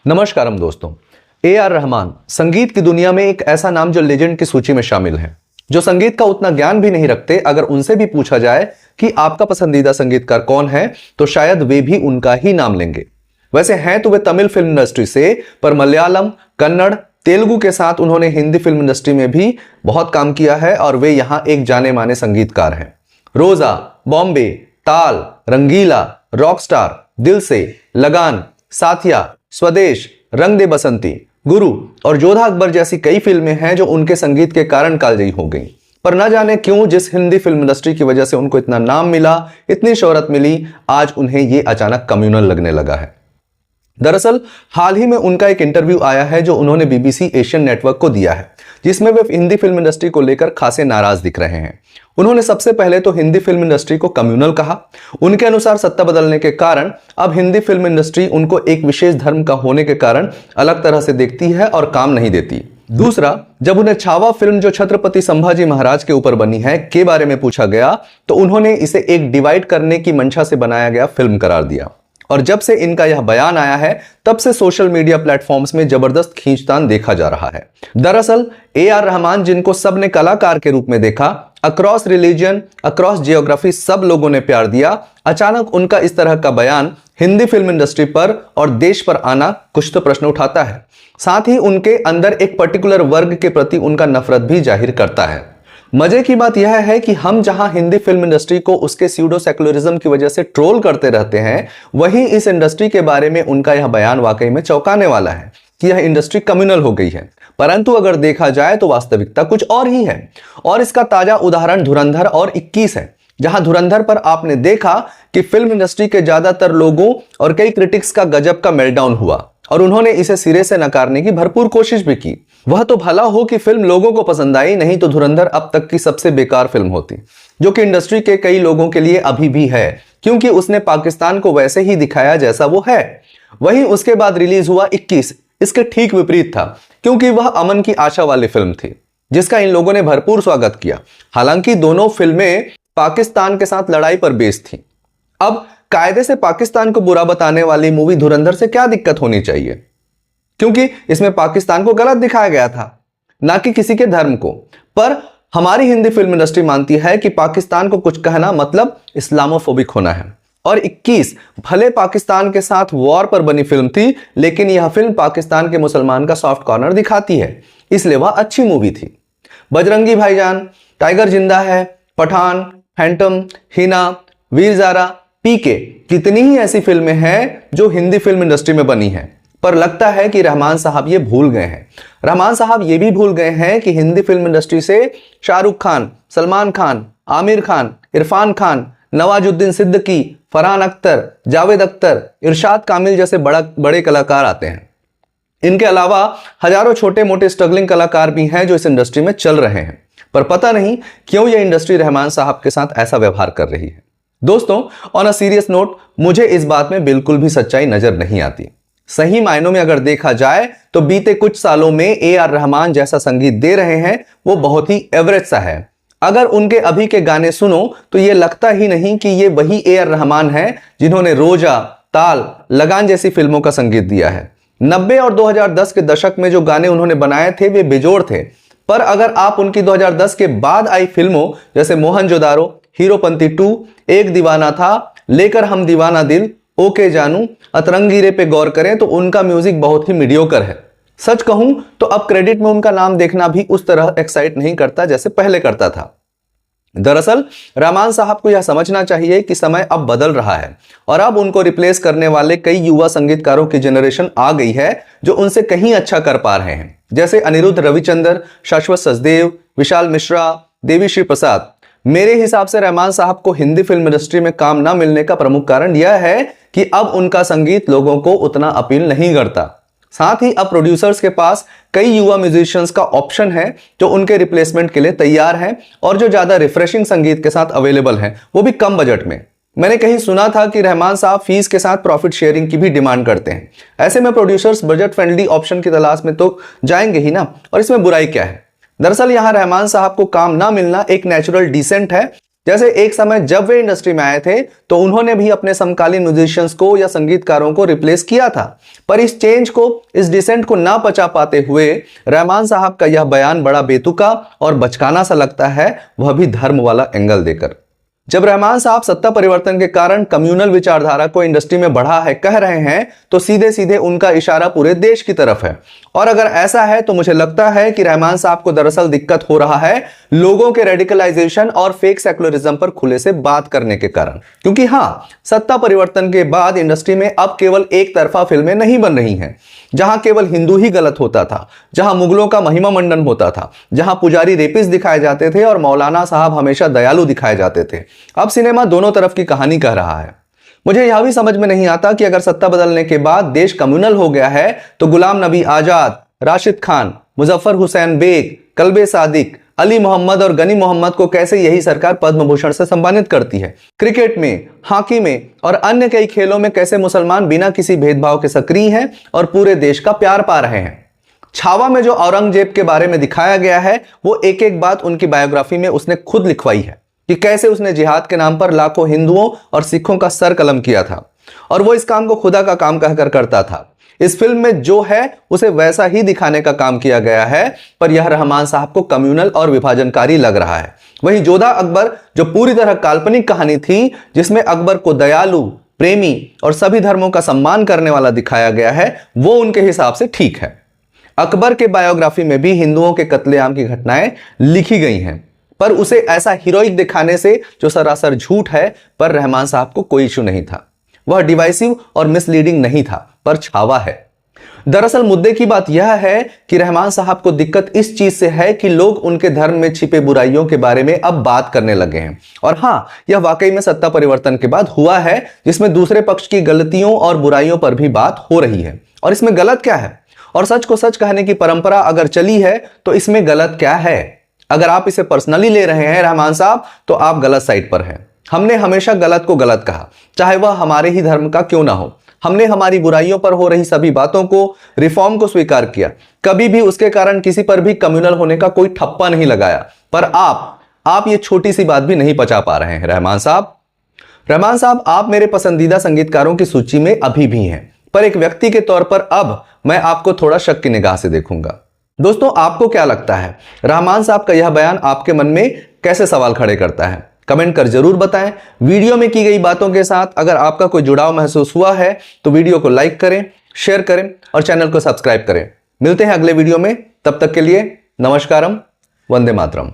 नमस्कारम दोस्तों। ए.आर. रहमान संगीत की दुनिया में एक ऐसा नाम जो लेजेंड की सूची में शामिल है, जो संगीत का उतना ज्ञान भी नहीं रखते। अगर उनसे भी पूछा जाए कि आपका पसंदीदा संगीतकार कौन है, तो शायद वे भी उनका ही नाम लेंगे। वैसे हैं तो वे तमिल फिल्म इंडस्ट्री से, पर मलयालम, कन्नड़, तेलुगु के साथ उन्होंने हिंदी फिल्म इंडस्ट्री में भी बहुत काम किया है और वे यहां एक जाने माने संगीतकार हैं। रोजा, बॉम्बे, ताल, रंगीला, रॉकस्टार, दिल से, लगान, साथिया, स्वदेश, रंग दे बसंती, गुरु और जोधा अकबर जैसी कई फिल्में हैं जो उनके संगीत के कारण कालजयी हो गईं। पर न जाने क्यों जिस हिंदी फिल्म इंडस्ट्री की वजह से उनको इतना नाम मिला, इतनी शोहरत मिली, आज उन्हें ये अचानक कम्युनल लगने लगा है। दरअसल हाल ही में उनका एक इंटरव्यू आया है जो उन्होंने बीबीसी एशियन नेटवर्क को दिया है, जिसमें वे हिंदी फिल्म इंडस्ट्री को लेकर खासे नाराज दिख रहे हैं। उन्होंने सबसे पहले तो हिंदी फिल्म इंडस्ट्री को कम्युनल कहा। उनके अनुसार सत्ता बदलने के कारण अब हिंदी फिल्म इंडस्ट्री उनको एक विशेष धर्म का होने के कारण अलग तरह से देखती है और काम नहीं देती। दूसरा, जब उन्हें छावा फिल्म जो छत्रपति संभाजी महाराज के ऊपर बनी है के बारे में पूछा गया, तो उन्होंने इसे एक डिवाइड करने की मंशा से बनाया गया फिल्म करार दिया। और जब से इनका यह बयान आया है, तब से सोशल मीडिया प्लेटफॉर्म्स में जबरदस्त खींचतान देखा जा रहा है। दरअसल ए.आर. रहमान, जिनको सबने कलाकार के रूप में देखा, अक्रॉस रिलीजन, अक्रॉस जियोग्राफी सब लोगों ने प्यार दिया, अचानक उनका इस तरह का बयान हिंदी फिल्म इंडस्ट्री पर और देश पर आना कुछ तो प्रश्न उठाता है। साथ ही उनके अंदर एक पर्टिकुलर वर्ग के प्रति उनका नफरत भी जाहिर करता है। मजे की बात यह है कि हम जहां हिंदी फिल्म इंडस्ट्री को उसके स्यूडो सेकुलरिज्म की वजह से ट्रोल करते रहते हैं, वहीं इस इंडस्ट्री के बारे में उनका यह बयान वाकई में चौंकाने वाला है कि यह इंडस्ट्री कम्युनल हो गई है। परंतु अगर देखा जाए तो वास्तविकता कुछ और ही है। और इसका ताजा उदाहरण धुरंधर और 21 है, जहां धुरंधर पर आपने देखा कि फिल्म इंडस्ट्री के ज्यादातर लोगों और कई क्रिटिक्स का गजब का मेल्टडाउन हुआ और उन्होंने इसे सिरे से नकारने की भरपूर कोशिश भी की। वह तो भला हो कि फिल्म लोगों को पसंद आई, नहीं तो धुरंधर अब तक की सबसे बेकार फिल्म होती, जो कि इंडस्ट्री के कई लोगों के लिए अभी भी है, क्योंकि उसने पाकिस्तान को वैसे ही दिखाया जैसा वो है। वहीं उसके बाद रिलीज हुआ 21 इसके ठीक विपरीत था, क्योंकि वह अमन की आशा वाली फिल्म थी, जिसका इन लोगों ने भरपूर स्वागत किया। हालांकि दोनों फिल्में पाकिस्तान के साथ लड़ाई पर बेस्ड थी। अब कायदे से पाकिस्तान को बुरा बताने वाली मूवी धुरंधर से क्या दिक्कत होनी चाहिए, क्योंकि इसमें पाकिस्तान को गलत दिखाया गया था, ना कि किसी के धर्म को। पर हमारी हिंदी फिल्म इंडस्ट्री मानती है कि पाकिस्तान को कुछ कहना मतलब इस्लामोफोबिक होना है। और 21 भले पाकिस्तान के साथ वॉर पर बनी फिल्म थी, लेकिन यह फिल्म पाकिस्तान के मुसलमान का सॉफ्ट कॉर्नर दिखाती है, इसलिए वह अच्छी मूवी थी। बजरंगी भाईजान, टाइगर जिंदा है, पठान, फैंटम, हिना, वीर ज़ारा, पीके, कितनी ही ऐसी फिल्में हैं जो हिंदी फिल्म इंडस्ट्री में बनी हैं। पर लगता है कि रहमान साहब ये भूल गए हैं। रहमान साहब ये भी भूल गए हैं कि हिंदी फिल्म इंडस्ट्री से शाहरुख खान, सलमान खान, आमिर खान, इरफान खान, नवाजुद्दीन सिद्दीकी, फरहान अख्तर, जावेद अख्तर, इरशाद कामिल जैसे बड़े कलाकार आते हैं। इनके अलावा हजारों छोटे मोटे स्ट्रगलिंग कलाकार भी हैं जो इस इंडस्ट्री में चल रहे हैं। पर पता नहीं क्यों यह इंडस्ट्री रहमान साहब के साथ ऐसा व्यवहार कर रही है। दोस्तों, ऑन अ सीरियस नोट, मुझे इस बात में बिल्कुल भी सच्चाई नजर नहीं आती। सही मायनों में अगर देखा जाए तो बीते कुछ सालों में ए.आर. रहमान जैसा संगीत दे रहे हैं वो बहुत ही एवरेज सा है। अगर उनके अभी के गाने सुनो तो ये लगता ही नहीं कि ये वही ए.आर. रहमान है जिन्होंने रोजा, ताल, लगान जैसी फिल्मों का संगीत दिया है। 90 और 2010 के दशक में जो गाने उन्होंने बनाए थे वे बेजोड़ थे। पर अगर आप उनकी 2010 के बाद आई फिल्मों जैसे मोहनजोदारो, हीरोपंती 2, एक दीवाना था, लेकर हम दीवाना दिल, ओके जानू, अतरंगी रे पे गौर करें तो उनका म्यूजिक बहुत ही मीडियोकर है। सच कहूं तो अब क्रेडिट में उनका नाम देखना भी उस तरह एक्साइट नहीं करता जैसे पहले करता था। दरअसल रहमान साहब को यह समझना चाहिए कि समय अब बदल रहा है और अब उनको रिप्लेस करने वाले कई युवा संगीतकारों की जनरेशन आ गई है जो उनसे कहीं अच्छा कर पा रहे हैं, जैसे अनिरुद्ध रविचंद्र, शाश्वत सचदेव, विशाल मिश्रा, देवीश्री प्रसाद। मेरे हिसाब से रहमान साहब को हिंदी फिल्म इंडस्ट्री में काम ना मिलने का प्रमुख कारण यह है कि अब उनका संगीत लोगों को उतना अपील नहीं करता। साथ ही अब प्रोड्यूसर्स के पास कई युवा म्यूजिशियंस का ऑप्शन है जो उनके रिप्लेसमेंट के लिए तैयार हैं और जो ज्यादा रिफ्रेशिंग संगीत के साथ अवेलेबल हैं, वो भी कम बजट में। मैंने कहीं सुना था कि रहमान साहब फीस के साथ प्रॉफिट शेयरिंग की भी डिमांड करते हैं। ऐसे में प्रोड्यूसर्स बजट फ्रेंडली ऑप्शन की तलाश में तो जाएंगे ही ना, और इसमें बुराई क्या है। दरअसल यहां रहमान साहब को काम ना मिलना एक नेचुरल डिसेंट है, जैसे एक समय जब वे इंडस्ट्री में आए थे तो उन्होंने भी अपने समकालीन म्यूजिशियंस को या संगीतकारों को रिप्लेस किया था, पर इस चेंज को, इस डिसेंट को ना पचा पाते हुए रहमान साहब का यह बयान बड़ा बेतुका और बचकाना सा लगता है, वह भी धर्म वाला एंगल देकर। जब रहमान साहब सत्ता परिवर्तन के कारण कम्युनल विचारधारा को इंडस्ट्री में बढ़ा है कह रहे हैं तो सीधे सीधे उनका इशारा पूरे देश की तरफ है। और अगर ऐसा है तो मुझे लगता है कि रहमान साहब को दरअसल दिक्कत हो रहा है लोगों के रेडिकलाइजेशन और फेक सेकुलरिज्म पर खुले से बात करने के कारण। क्योंकि हाँ, सत्ता परिवर्तन के बाद इंडस्ट्री में अब केवल एक तरफा फिल्में नहीं बन रही हैं, जहां केवल हिंदू ही गलत होता था, जहां मुगलों का महिमा मंडन होता था, जहां पुजारी रेपिस्ट दिखाए जाते थे और मौलाना साहब हमेशा दयालु दिखाए जाते थे। अब सिनेमा दोनों तरफ की कहानी कह रहा है। मुझे यह भी समझ में नहीं आता कि अगर सत्ता बदलने के बाद देश कम्युनल हो गया है तो गुलाम नबी आजाद, राशिद खान, मुजफ्फर हुसैन बेग, कल्बे सादिक, अली मोहम्मद और गनी मोहम्मद को कैसे यही सरकार पद्म भूषण से सम्मानित करती है। क्रिकेट में, हॉकी में और अन्य कई खेलों में कैसे मुसलमान बिना किसी भेदभाव के सक्रिय हैं और पूरे देश का प्यार पा रहे हैं। छावा में जो औरंगजेब के बारे में दिखाया गया है वो एक एक बात उनकी बायोग्राफी में उसने खुद लिखवाई है कि कैसे उसने जिहाद के नाम पर लाखों हिंदुओं और सिखों का सर कलम किया था और वो इस काम को खुदा का काम कहकर करता था। इस फिल्म में जो है उसे वैसा ही दिखाने का काम किया गया है, पर यह रहमान साहब को कम्युनल और विभाजनकारी लग रहा है। वहीं जोधा अकबर जो पूरी तरह काल्पनिक कहानी थी, जिसमें अकबर को दयालु, प्रेमी और सभी धर्मों का सम्मान करने वाला दिखाया गया है, वो उनके हिसाब से ठीक है। अकबर के बायोग्राफी में भी हिंदुओं के कत्लेआम की घटनाएं लिखी गई हैं, पर उसे ऐसा हीरोइक दिखाने से जो सरासर झूठ है, पर रहमान साहब को कोई इशू नहीं था। वह डिवाइसिव और मिसलीडिंग नहीं था, पर छावा है। दरअसल मुद्दे की बात यह है कि रहमान साहब को दिक्कत इस चीज से है कि लोग उनके धर्म में छिपे बुराइयों के बारे में अब बात करने लगे हैं। और हाँ, यह वाकई में सत्ता परिवर्तन के बाद हुआ है, जिसमें दूसरे पक्ष की गलतियों और बुराइयों पर भी बात हो रही है। और इसमें गलत क्या है? और सच को सच कहने की परंपरा अगर चली है तो इसमें गलत क्या है? अगर आप इसे पर्सनली ले रहे हैं रहमान साहब, तो आप गलत साइड पर हैं। हमने हमेशा गलत को गलत कहा, चाहे वह हमारे ही धर्म का क्यों ना हो। हमने हमारी बुराइयों पर हो रही सभी बातों को, रिफॉर्म को स्वीकार किया। कभी भी उसके कारण किसी पर भी कम्युनल होने का कोई ठप्पा नहीं लगाया। पर आप ये छोटी सी बात भी नहीं पचा पा रहे हैं रहमान साहब। रहमान साहब, आप मेरे पसंदीदा संगीतकारों की सूची में अभी भी हैं, पर एक व्यक्ति के तौर पर अब मैं आपको थोड़ा शक की निगाह से देखूंगा। दोस्तों, आपको क्या लगता है? रहमान साहब का यह बयान आपके मन में कैसे सवाल खड़े करता है? कमेंट कर जरूर बताएं। वीडियो में की गई बातों के साथ अगर आपका कोई जुड़ाव महसूस हुआ है तो वीडियो को लाइक करें, शेयर करें और चैनल को सब्सक्राइब करें। मिलते हैं अगले वीडियो में, तब तक के लिए नमस्कारम, वंदे मातरम।